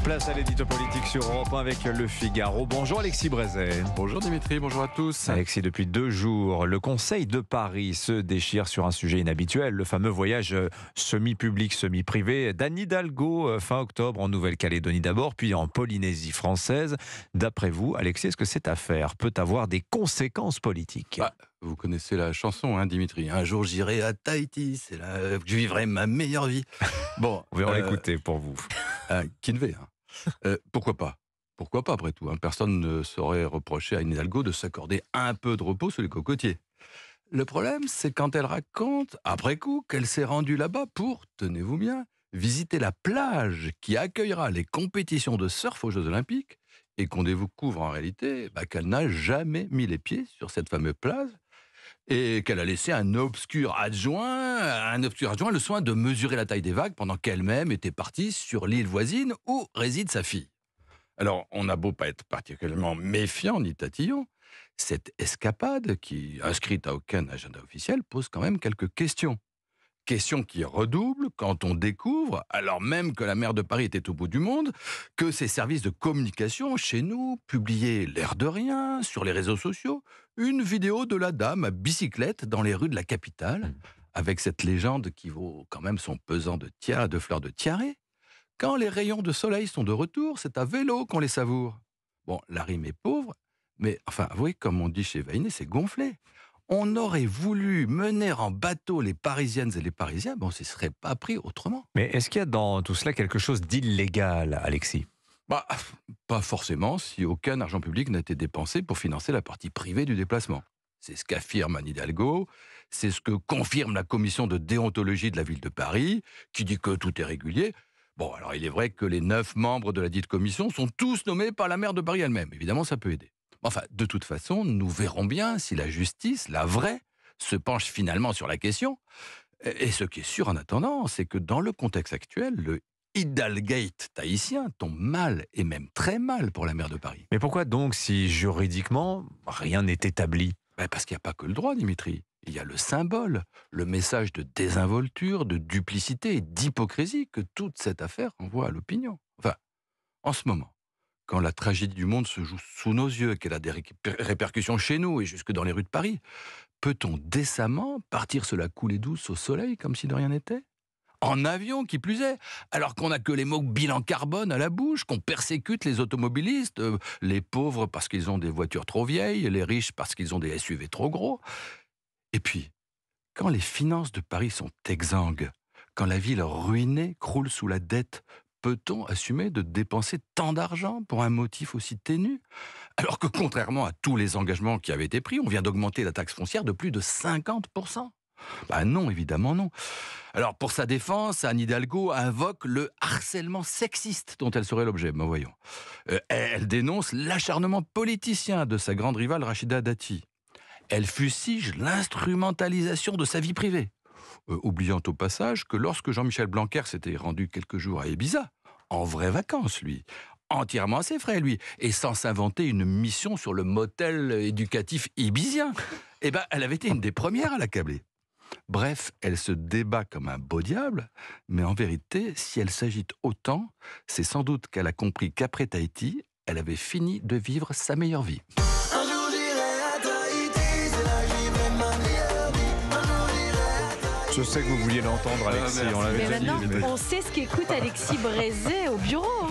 Place à l'édito politique sur Europe 1 avec Le Figaro. Bonjour Alexis Brézet. Bonjour Dimitri, bonjour à tous. Alexis, depuis 2 jours, le Conseil de Paris se déchire sur un sujet inhabituel, le fameux voyage semi-public, semi-privé d'Anne Hidalgo fin octobre en Nouvelle-Calédonie d'abord, puis en Polynésie française. D'après vous, Alexis, est-ce que cette affaire peut avoir des conséquences politiques ? Vous connaissez la chanson, Dimitri. Un jour j'irai à Tahiti, c'est là que je vivrai ma meilleure vie. Bon, on va l'écouter pour vous. Kinvey, pourquoi pas ? Pourquoi pas, après tout, Personne ne saurait reprocher à Anne Hidalgo de s'accorder un peu de repos sur les cocotiers. Le problème, c'est quand elle raconte, après coup, qu'elle s'est rendue là-bas pour, tenez-vous bien, visiter la plage qui accueillera les compétitions de surf aux Jeux Olympiques et qu'on découvre en réalité qu'elle n'a jamais mis les pieds sur cette fameuse plage et qu'elle a laissé un obscur adjoint le soin de mesurer la taille des vagues pendant qu'elle-même était partie sur l'île voisine où réside sa fille. Alors, on n'a beau pas être particulièrement méfiant ni tatillon, cette escapade, qui inscrite à aucun agenda officiel, pose quand même quelques questions. Questions qui redoublent quand on découvre, alors même que la maire de Paris était au bout du monde, que ses services de communication chez nous publiaient l'air de rien sur les réseaux sociaux une vidéo de la dame à bicyclette dans les rues de la capitale, avec cette légende qui vaut quand même son pesant de fleurs de tiare. Quand les rayons de soleil sont de retour, c'est à vélo qu'on les savoure. Bon, la rime est pauvre, mais avouez, comme on dit chez Vainé, c'est gonflé. On aurait voulu mener en bateau les Parisiennes et les Parisiens, on ne s'y serait pas pris autrement. Mais est-ce qu'il y a dans tout cela quelque chose d'illégal, Alexis ? Pas forcément, si aucun argent public n'a été dépensé pour financer la partie privée du déplacement. C'est ce qu'affirme Anne Hidalgo, c'est ce que confirme la commission de déontologie de la ville de Paris, qui dit que tout est régulier. Bon, alors il est vrai que les 9 membres de la dite commission sont tous nommés par la maire de Paris elle-même. Évidemment, ça peut aider. De toute façon, nous verrons bien si la justice, la vraie, se penche finalement sur la question. Et ce qui est sûr en attendant, c'est que dans le contexte actuel, le Hidalgate tahitien tombe mal, et même très mal pour la maire de Paris. Mais pourquoi donc, si juridiquement, rien n'est établi ? Parce qu'il n'y a pas que le droit, Dimitri. Il y a le symbole, le message de désinvolture, de duplicité et d'hypocrisie que toute cette affaire envoie à l'opinion. En ce moment, quand la tragédie du monde se joue sous nos yeux, qu'elle a des répercussions chez nous et jusque dans les rues de Paris, peut-on décemment partir se la couler douce au soleil comme si de rien n'était ? En avion, qui plus est, alors qu'on n'a que les mots bilan carbone à la bouche, qu'on persécute les automobilistes, les pauvres parce qu'ils ont des voitures trop vieilles, les riches parce qu'ils ont des SUV trop gros. Et puis, quand les finances de Paris sont exsangues, quand la ville ruinée croule sous la dette, peut-on assumer de dépenser tant d'argent pour un motif aussi ténu ? Alors que contrairement à tous les engagements qui avaient été pris, on vient d'augmenter la taxe foncière de plus de 50%. Non, évidemment non. Alors pour sa défense, Anne Hidalgo invoque le harcèlement sexiste dont elle serait l'objet. Voyons. Elle dénonce l'acharnement politicien de sa grande rivale Rachida Dati. Elle fustige l'instrumentalisation de sa vie privée. Oubliant au passage que lorsque Jean-Michel Blanquer s'était rendu quelques jours à Ibiza, en vraies vacances, lui, entièrement à ses frais, lui, et sans s'inventer une mission sur le motel éducatif ibizien, elle avait été une des premières à l'accabler. Bref, elle se débat comme un beau diable, mais en vérité, si elle s'agite autant, c'est sans doute qu'elle a compris qu'après Tahiti, elle avait fini de vivre sa meilleure vie. Je sais que vous vouliez l'entendre, Alexis, on l'avait Mais déjà dit. maintenant, on sait ce qu'écoute Alexis Brézet au bureau.